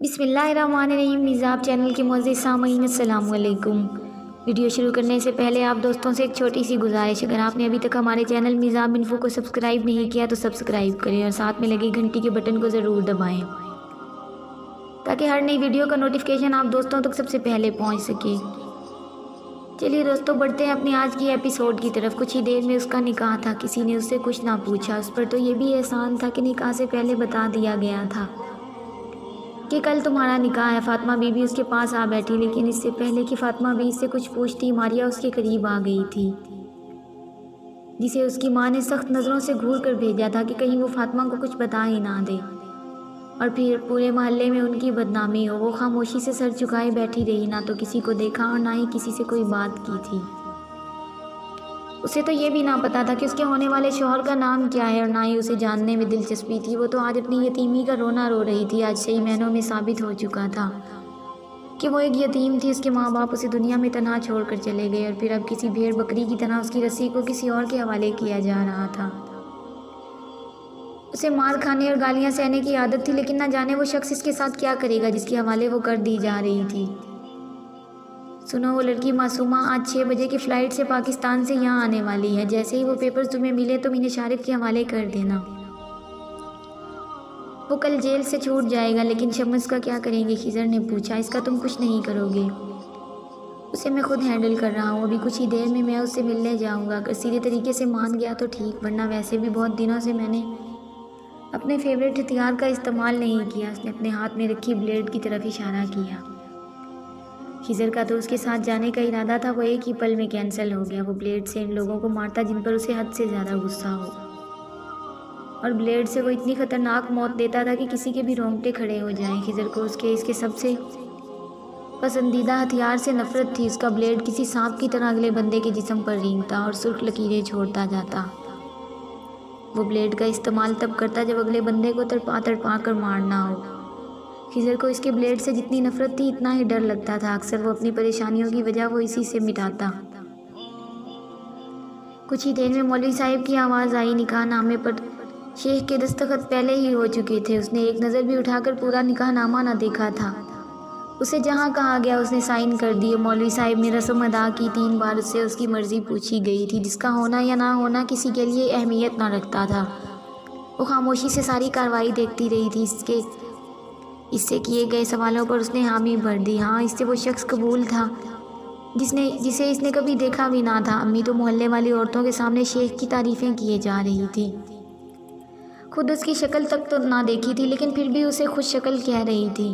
बिस्मिल्लाहिर्रहमानिर्रहीम। निज़ाब चैनल के मुअज़्ज़िज़ सामीन अस्सलामु अलैकुम। वीडियो शुरू करने से पहले आप दोस्तों से एक छोटी सी गुजारिश, अगर आपने अभी तक हमारे चैनल निज़ाब इन्फो को सब्सक्राइब नहीं किया तो सब्सक्राइब करें और साथ में लगी घंटी के बटन को ज़रूर दबाएं ताकि हर नई वीडियो का नोटिफिकेशन आप दोस्तों तक सबसे पहले पहुँच सके। चलिए दोस्तों, बढ़ते हैं अपनी आज की एपिसोड की तरफ। कुछ ही देर में उसका निकाह था। किसी ने उससे कुछ ना पूछा। उस पर तो ये भी एहसान था कि निकाह से पहले बता दिया गया था कि कल तुम्हारा निकाह है। फातिमा बीबी उसके पास आ बैठी, लेकिन इससे पहले कि फातिमा बीबी से कुछ पूछती, मारिया उसके करीब आ गई थी, जिसे उसकी माँ ने सख्त नज़रों से घूर कर भेजा था कि कहीं वो फातिमा को कुछ बता ही ना दे और फिर पूरे मोहल्ले में उनकी बदनामी हो। वो खामोशी से सर झुकाए बैठी रही, ना तो किसी को देखा और ना ही किसी से कोई बात की थी। उसे तो ये भी ना पता था कि उसके होने वाले शौहर का नाम क्या है और ना ही उसे जानने में दिलचस्पी थी। वो तो आज अपनी यतीमी का रोना रो रही थी। आज सही मायनों में साबित हो चुका था कि वो एक यतीम थी। उसके माँ बाप उसे दुनिया में तन्हा छोड़कर चले गए और फिर अब किसी भेड़ बकरी की तरह उसकी रस्सी को किसी और के हवाले किया जा रहा था। उसे मार खाने और गालियाँ सहने की आदत थी, लेकिन ना जाने वो शख्स इसके साथ क्या करेगा जिसके हवाले वो कर दी जा रही थी। सुनो, वो लड़की मासूमा आज 6 बजे की फ़्लाइट से पाकिस्तान से यहाँ आने वाली है। जैसे ही वो पेपर्स तुम्हें मिले तो इन्हें शारिफ के हवाले कर देना। वो कल जेल से छूट जाएगा। लेकिन शम्स का क्या करेंगे? खिजर ने पूछा। इसका तुम कुछ नहीं करोगे, उसे मैं खुद हैंडल कर रहा हूँ। अभी कुछ ही देर में मैं उससे मिलने जाऊँगा। अगर सीधे तरीके से मान गया तो ठीक, वरना वैसे भी बहुत दिनों से मैंने अपने फेवरेट हथियार का इस्तेमाल नहीं किया। उसने अपने हाथ में रखी ब्लेड की तरफ इशारा किया। खिजर का तो उसके साथ जाने का इरादा था, वो एक ही पल में कैंसिल हो गया। वो ब्लेड से इन लोगों को मारता जिन पर उसे हद से ज़्यादा गुस्सा हो, और ब्लेड से वो इतनी ख़तरनाक मौत देता था कि किसी के भी रोंगटे खड़े हो जाएं। खिजर को इसके सबसे पसंदीदा हथियार से नफ़रत थी। उसका ब्लेड किसी सांप की तरह अगले बंदे के जिस्म पर रेंगता और सुर्ख लकीरें छोड़ता जाता। वो ब्लेड का इस्तेमाल तब करता जब अगले बंदे को तड़पा तड़पा कर मारना हो। खिजर को इसके ब्लेड से जितनी नफरत थी, इतना ही डर लगता था। अक्सर वो अपनी परेशानियों की वजह वो इसी से मिटाता। कुछ ही देर में मौलवी साहिब की आवाज़ आई। निकाहनामे पर शेख के दस्तखत पहले ही हो चुके थे। उसने एक नज़र भी उठाकर पूरा निकाहनामा न देखा था। उसे जहाँ कहा गया उसने साइन कर दिए। मौलवी साहिब ने रस्म अदा की। 3 बार उससे उसकी मर्ज़ी पूछी गई थी, जिसका होना या ना होना किसी के लिए अहमियत ना रखता था। वो खामोशी से सारी कार्रवाई देखती रही थी। इससे किए गए सवालों पर उसने हामी भर दी। हाँ, इससे वो शख्स कबूल था जिसे इसने कभी देखा भी ना था। अम्मी तो मोहल्ले वाली औरतों के सामने शेख की तारीफ़ें किए जा रही थी। खुद उसकी शक्ल तक तो ना देखी थी, लेकिन फिर भी उसे खुद शक्ल कह रही थी।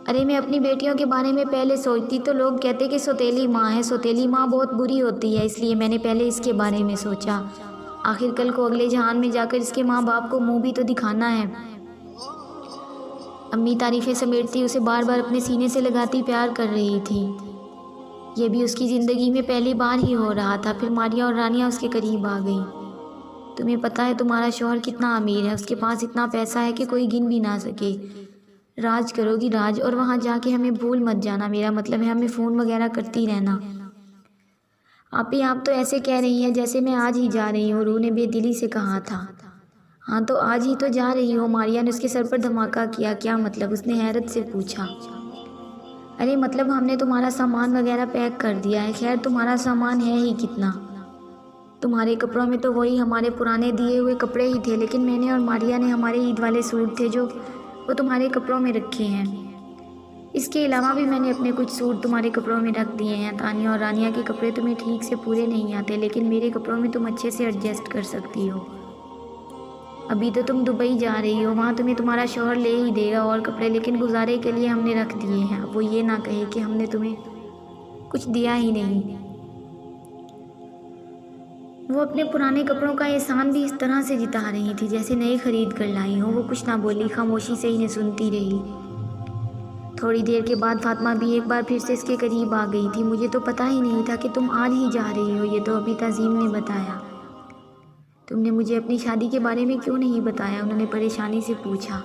अरे, मैं अपनी बेटियों के बारे में पहले सोचती तो लोग कहते कि सौतेली माँ है। सौतेली माँ बहुत बुरी होती है, इसलिए मैंने पहले इसके बारे में सोचा। आखिर कल को अगले जहान में जाकर इसके माँ बाप को मुँह भी तो दिखाना है। अम्मी तारीफ़ें समेटती उसे बार बार अपने सीने से लगाती प्यार कर रही थी। ये भी उसकी ज़िंदगी में पहली बार ही हो रहा था। फिर मारिया और रानिया उसके करीब आ गई। तुम्हें पता है तुम्हारा शौहर कितना अमीर है? उसके पास इतना पैसा है कि कोई गिन भी ना सके। राज करोगी राज, और वहाँ जाके हमें भूल मत जाना। मेरा मतलब है हमें फ़ोन वगैरह करती रहना। आप तो ऐसे कह रही हैं जैसे मैं आज ही जा रही हूँ, रू ने बेदिली से कहा था। हाँ तो आज ही तो जा रही हो। मारिया ने उसके सर पर धमाका किया। क्या मतलब? उसने हैरत से पूछा। अरे मतलब हमने तुम्हारा सामान वगैरह पैक कर दिया है। खैर तुम्हारा सामान है ही कितना? तुम्हारे कपड़ों में तो वही हमारे पुराने दिए हुए कपड़े ही थे, लेकिन मैंने और मारिया ने हमारे ईद वाले सूट थे जो वो तुम्हारे कपड़ों में रखे हैं। इसके अलावा भी मैंने अपने कुछ सूट तुम्हारे कपड़ों में रख दिए हैं। तानिया और रानिया के कपड़े तुम्हें ठीक से पूरे नहीं आते, लेकिन मेरे कपड़ों में तुम अच्छे से एडजस्ट कर सकती हो। अभी तो तुम दुबई जा रही हो, वहाँ तुम्हें तुम्हारा शौहर ले ही देगा और कपड़े, लेकिन गुजारे के लिए हमने रख दिए हैं। वो ये ना कहे कि हमने तुम्हें कुछ दिया ही नहीं। वो अपने पुराने कपड़ों का एहसान भी इस तरह से जिता रही थी जैसे नए खरीद कर लाई हो। वो कुछ ना बोली, खामोशी से इन्हें सुनती रही। थोड़ी देर के बाद फातिमा भी एक बार फिर से इसके करीब आ गई थी। मुझे तो पता ही नहीं था कि तुम आज ही जा रही हो, ये तो अभी तज़ीम ने बताया। तुमने मुझे अपनी शादी के बारे में क्यों नहीं बताया? उन्होंने परेशानी से पूछा।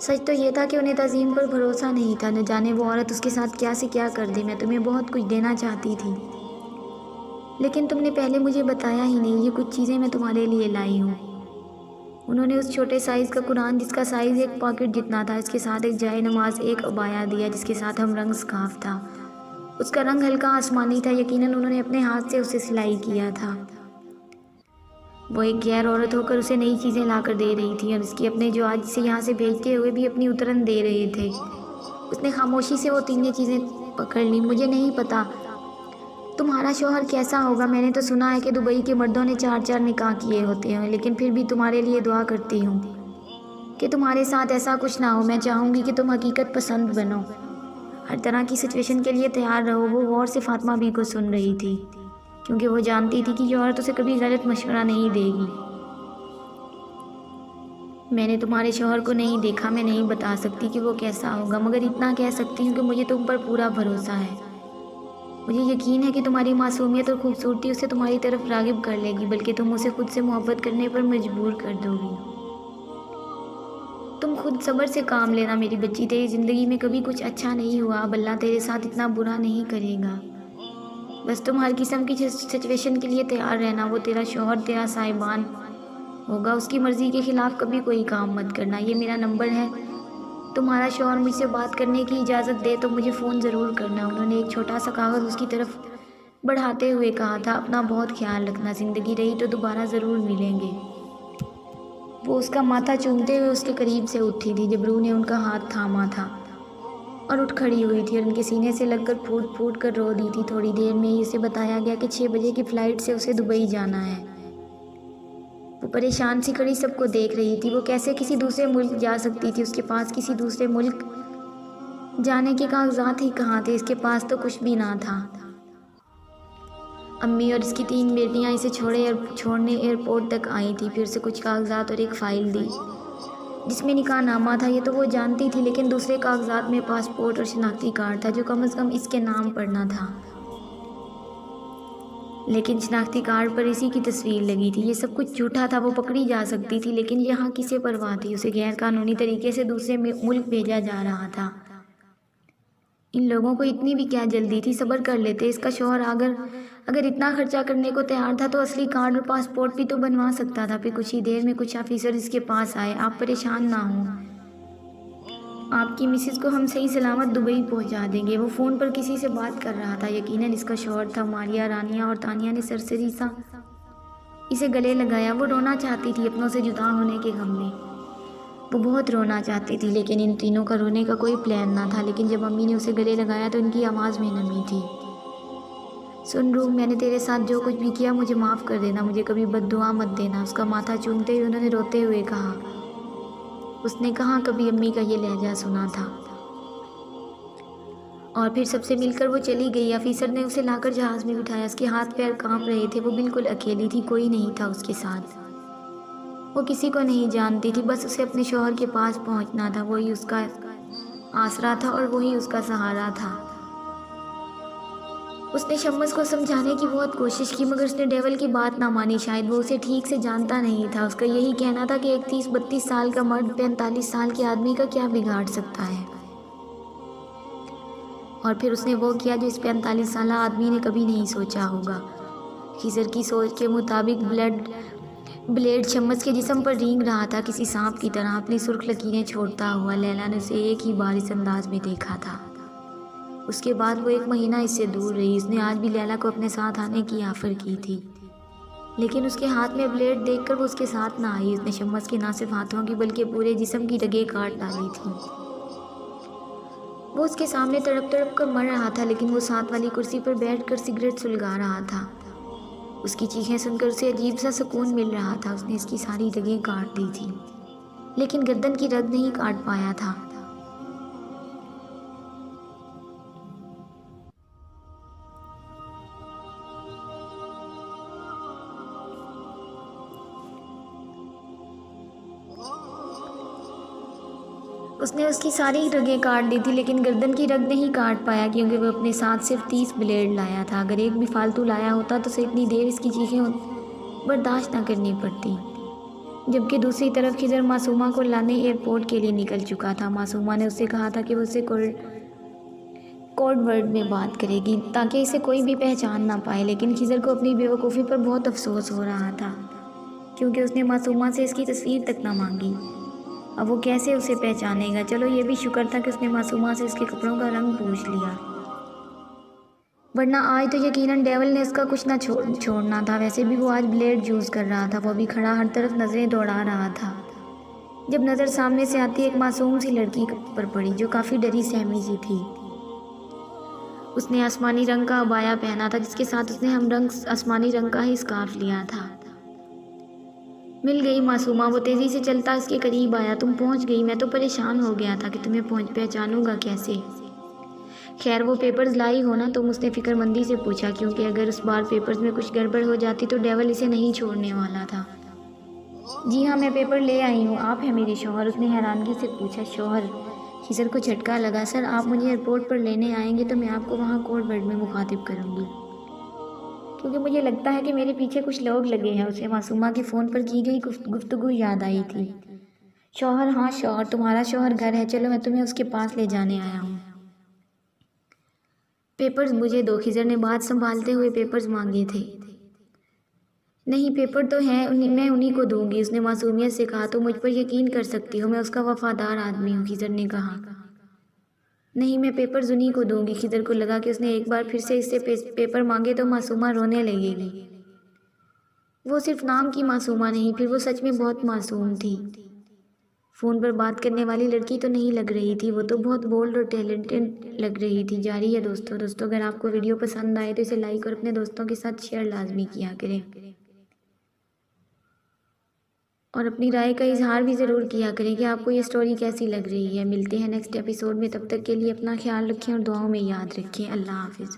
सच तो ये था कि उन्हें तज़ीम पर भरोसा नहीं था। न जाने वो औरत उसके साथ क्या से क्या कर दे। मैं तुम्हें बहुत कुछ देना चाहती थी, लेकिन तुमने पहले मुझे बताया ही नहीं। ये कुछ चीज़ें मैं तुम्हारे लिए लाई हूँ। उन्होंने उस छोटे साइज़ का कुरान, जिसका साइज़ एक पॉकेट जितना था, इसके साथ एक जाए नमाज, एक अबाया दिया जिसके साथ हम रंग स्काफ था। उसका रंग हल्का आसमानी था। यकीनन उन्होंने अपने हाथ से उसे सिलाई किया था। वो एक गैर औरत होकर उसे नई चीज़ें ला कर दे रही थी और उसकी अपने जो आज से यहाँ से भेजते हुए भी अपनी उतरन दे रहे थे। उसने खामोशी से वो तीनों चीज़ें पकड़ ली। मुझे नहीं पता तुम्हारा शौहर कैसा होगा। मैंने तो सुना है कि दुबई के मर्दों ने 4-4 निकाह किए होते हैं, लेकिन फिर भी तुम्हारे लिए दुआ करती हूँ कि तुम्हारे साथ ऐसा कुछ ना हो। मैं चाहूँगी कि तुम हकीकत पसंद बनो, हर तरह की सिचुएशन के लिए तैयार रहो। वो गौर से फातिमा बी को सुन रही थी, क्योंकि वो जानती थी कि ये औरत उसे कभी गलत मशवरा नहीं देगी। मैंने तुम्हारे शौहर को नहीं देखा, मैं नहीं बता सकती कि वो कैसा होगा, मगर इतना कह सकती हूँ कि मुझे तुम पर पूरा भरोसा है। मुझे यकीन है कि तुम्हारी मासूमियत और खूबसूरती उसे तुम्हारी तरफ रागिब कर लेगी, बल्कि तुम उसे खुद से मोहब्बत करने पर मजबूर कर दोगी। तुम खुद सब्र से काम लेना मेरी बच्ची। तेरी ज़िंदगी में कभी कुछ अच्छा नहीं हुआ, अब अल्लाह तेरे साथ इतना बुरा नहीं करेगा। बस तुम हर किस्म की सिचुएशन के लिए तैयार रहना। वो तेरा शौहर तेरा साहिबान होगा, उसकी मर्ज़ी के ख़िलाफ़ कभी कोई काम मत करना। ये मेरा नंबर है, तुम्हारा शौहर मुझसे बात करने की इजाज़त दे तो मुझे फ़ोन ज़रूर करना। उन्होंने एक छोटा सा कागज़ उसकी तरफ बढ़ाते हुए कहा था, अपना बहुत ख्याल रखना, ज़िंदगी रही तो दोबारा ज़रूर मिलेंगे। वो उसका माथा चूमते हुए उसके करीब से उठी थी जब रूह ने उनका हाथ थामा था और उठ खड़ी हुई थी और उनके सीने से लगकर फूट फूट कर रो दी थी। थोड़ी देर में ही उसे बताया गया कि 6 बजे की फ़्लाइट से उसे दुबई जाना है। वो परेशान सी खड़ी सबको देख रही थी। वो कैसे किसी दूसरे मुल्क जा सकती थी? उसके पास किसी दूसरे मुल्क जाने के कागजात ही कहाँ थे? इसके पास तो कुछ भी ना था। अम्मी और इसकी 3 बेटियां इसे छोड़ने एयरपोर्ट तक आई थी। फिर से कुछ कागजात और एक फ़ाइल दी जिसमें निकाहनामा था। ये तो वो जानती थी, लेकिन दूसरे कागजात में पासपोर्ट और शनाख्ती कार्ड था जो कम से कम इसके नाम पर ना था। लेकिन शनाख्ती कार्ड पर इसी की तस्वीर लगी थी। ये सब कुछ झूठा था। वो पकड़ी जा सकती थी, लेकिन यहाँ किसे परवाह थी? उसे गैर कानूनी तरीके से दूसरे मुल्क भेजा जा रहा था। इन लोगों को इतनी भी क्या जल्दी थी? सब्र कर लेते। इसका शौहर अगर इतना खर्चा करने को तैयार था तो असली कार्ड और पासपोर्ट भी तो बनवा सकता था। फिर कुछ ही देर में कुछ ऑफिसर इसके पास आए। आप परेशान ना हो, आपकी मिसेस को हम सही सलामत दुबई पहुंचा देंगे। वो फ़ोन पर किसी से बात कर रहा था। यकीनन इसका शौहर था। मारिया, रानिया और तानिया ने सरसरी सा इसे गले लगाया। वो रोना चाहती थी अपनों से जुदा होने के गम में। वो बहुत रोना चाहती थी, लेकिन इन तीनों का रोने का कोई प्लान ना था। लेकिन जब अम्मी ने उसे गले लगाया तो इनकी आवाज़ में नमी थी। सुन रूह, मैंने तेरे साथ जो कुछ भी किया मुझे माफ़ कर देना, मुझे कभी बद्दुआ मत देना। उसका माथा चूमते हुए उन्होंने रोते हुए कहा। उसने कहाँ कभी अम्मी का ये लहजा सुना था। और फिर सबसे मिलकर वो चली गई। ऑफिसर ने उसे लाकर जहाज़ में बिठाया। उसके हाथ पैर कांप रहे थे। वो बिल्कुल अकेली थी, कोई नहीं था उसके साथ। वो किसी को नहीं जानती थी, बस उसे अपने शौहर के पास पहुंचना था। वही उसका आसरा था और वही उसका सहारा था। उसने शम्मस को समझाने की बहुत कोशिश की, मगर उसने डेवल की बात ना मानी। शायद वो उसे ठीक से जानता नहीं था। उसका यही कहना था कि एक 30-32 साल का मर्द 45 साल के आदमी का क्या बिगाड़ सकता है। और फिर उसने वो किया जो इस 45 साल आदमी ने कभी नहीं सोचा होगा। खिज़र की सोच के मुताबिक ब्लेड शम्मस के जिस्म पर रेंग रहा था किसी सांप की तरह, अपनी सुर्ख लकीरें छोड़ता हुआ। लैला ने उसे एक ही बार इस अंदाज में देखा था। उसके बाद वो 1 महीना इससे दूर रही। उसने आज भी लैला को अपने साथ आने की ऑफ़र की थी, लेकिन उसके हाथ में ब्लेड देखकर वो उसके साथ ना आई। उसने शम्मस के ना सिर्फ हाथों की बल्कि पूरे जिस्म की रगें काट डाली थी। वो उसके सामने तड़प तड़प कर मर रहा था, लेकिन वो साथ वाली कुर्सी पर बैठकर सिगरेट सुलगा रहा था। उसकी चीखें सुनकर उसे अजीब सा सुकून मिल रहा था। उसने इसकी सारी रगें काट दी थी, लेकिन गर्दन की रग नहीं काट पाया था। उसने उसकी सारी रगें काट दी थी, लेकिन गर्दन की रग नहीं काट पाया, क्योंकि वो अपने साथ सिर्फ 30 ब्लेड लाया था। अगर एक भी फालतू लाया होता तो उसे इतनी देर इसकी चीखें बर्दाश्त ना करनी पड़ती। जबकि दूसरी तरफ खिज़र मासूमा को लाने एयरपोर्ट के लिए निकल चुका था। मासूमा ने उससे कहा था कि वो उससे कोड वर्ड में बात करेगी ताकि इसे कोई भी पहचान ना पाए, लेकिन खिज़र को अपनी बेवकूफ़ी पर बहुत अफसोस हो रहा था। क्योंकि उसने मासूमा से इसकी तस्वीर तक ना मांगी। अब वो कैसे उसे पहचानेगा। चलो ये भी शुक्र था कि उसने मासूमा से उसके कपड़ों का रंग पूछ लिया, वरना आज तो यकीनन डेविल ने उसका कुछ ना छोड़ना था। वैसे भी वो आज ब्लेड यूज़ कर रहा था। वो भी खड़ा हर तरफ नज़रें दौड़ा रहा था जब नज़र सामने से आती एक मासूम सी लड़की पर पड़ी जो काफ़ी डरी सहमी सी थी। उसने आसमानी रंग का अबाया पहना था, जिसके साथ उसने हम रंग आसमानी रंग का ही स्कार्फ लिया था। मिल गई मासूमा, वो तेज़ी से चलता इसके करीब आया। तुम पहुंच गई, मैं तो परेशान हो गया था कि तुम्हें पहचानूंगा कैसे। खैर वो पेपर्स लाई हो ना तुम, उसने फिक्रमंदी से पूछा, क्योंकि अगर उस बार पेपर्स में कुछ गड़बड़ हो जाती तो डेविल इसे नहीं छोड़ने वाला था। जी हाँ, मैं पेपर ले आई हूँ। आप हैं मेरे शौहर? उसने हैरानगी से पूछा। शौहर? खिजर को झटका लगा। सर, आप मुझे एयरपोर्ट पर लेने आएंगे तो मैं आपको वहाँ कोड वर्ड में मुखातिब करूँगी, क्योंकि मुझे लगता है कि मेरे पीछे कुछ लोग लगे हैं। उसे मासूमा के फ़ोन पर की गई गुफ्तगू याद आई थी। शौहर? हाँ शौहर, तुम्हारा शौहर घर है, चलो मैं तुम्हें उसके पास ले जाने आया हूँ। पेपर्स मुझे दो। खिजर ने बात संभालते हुए पेपर्स मांगे थे। नहीं, पेपर तो हैं, मैं उन्हीं को दूंगी, उसने मासूमियत से कहा। तो मुझ पर यकीन कर सकती हो, मैं उसका वफादार आदमी हूँ, खिजर ने कहा। नहीं, मैं पेपर उन्हीं को दूंगी। खिजर को लगा कि उसने एक बार फिर से इससे पेपर मांगे तो मासूमा रोने लगेगी। वो सिर्फ नाम की मासूमा नहीं, फिर वो सच में बहुत मासूम थी। फ़ोन पर बात करने वाली लड़की तो नहीं लग रही थी, वो तो बहुत बोल्ड और टैलेंटेड लग रही थी। जारी है दोस्तों, अगर आपको वीडियो पसंद आए तो इसे लाइक और अपने दोस्तों के साथ शेयर लाजमी किया करें, और अपनी राय का इजहार भी ज़रूर किया करें कि आपको ये स्टोरी कैसी लग रही है। मिलते हैं नेक्स्ट एपिसोड में, तब तक के लिए अपना ख्याल रखें और दुआओं में याद रखें। अल्लाह हाफिज़।